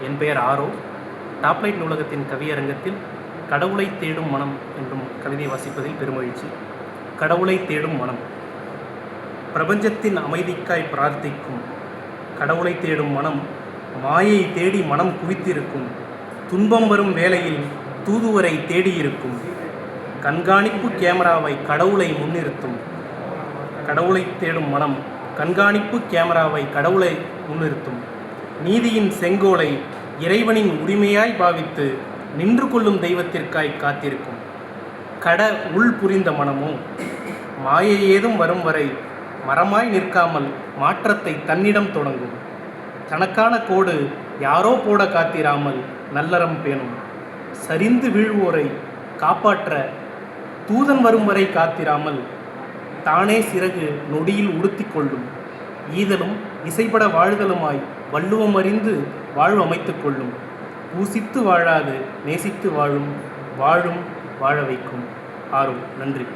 என் பெயர் ஆரோ. டாப்லைட் நூலகத்தின் கவியரங்கத்தில் கடவுளை தேடும் மனம் என்றும் கவிதை வாசிப்பதில் பெருமகிழ்ச்சி. கடவுளை தேடும் மனம். பிரபஞ்சத்தின் அமைதிக்காய் பிரார்த்திக்கும் கடவுளை தேடும் மனம் மாயை தேடி மனம் குவித்திருக்கும். துன்பம் வரும் வேளையில் தூதுவரை தேடியிருக்கும். கண்காணிப்பு கேமராவை கடவுளை முன்னிறுத்தும். கடவுளை தேடும் மனம் கண்காணிப்பு கேமராவை கடவுளை முன்னிறுத்தும். நீதியின் செங்கோலை இறைவனின் உரிமையாய் பாவித்து நின்று கொள்ளும் தெய்வத்திற்காய் காத்திருக்கும். உள் புரிந்த மனமோ மாயை ஏதும் வரும் வரை மரமாய் நிற்காமல் மாற்றத்தை தன்னிடம் தொடங்கும். தனக்கான கோடு யாரோ போட காத்திராமல் நல்லறம் பேணும். சரிந்து வீழ்வோரை காப்பாற்ற தூதன் வரும் வரை காத்திராமல் தானே சிறகு நொடியில் உடுத்தி கொள்ளும். ஈதலும் இசைப்பட வாழ்தலுமாய் வள்ளுவம் அறிந்து வாழ்வு அமைத்து கொள்ளும். பூசித்து வாழாது நேசித்து வாழும் வாழ வைக்கும். ஆரோ. நன்றி.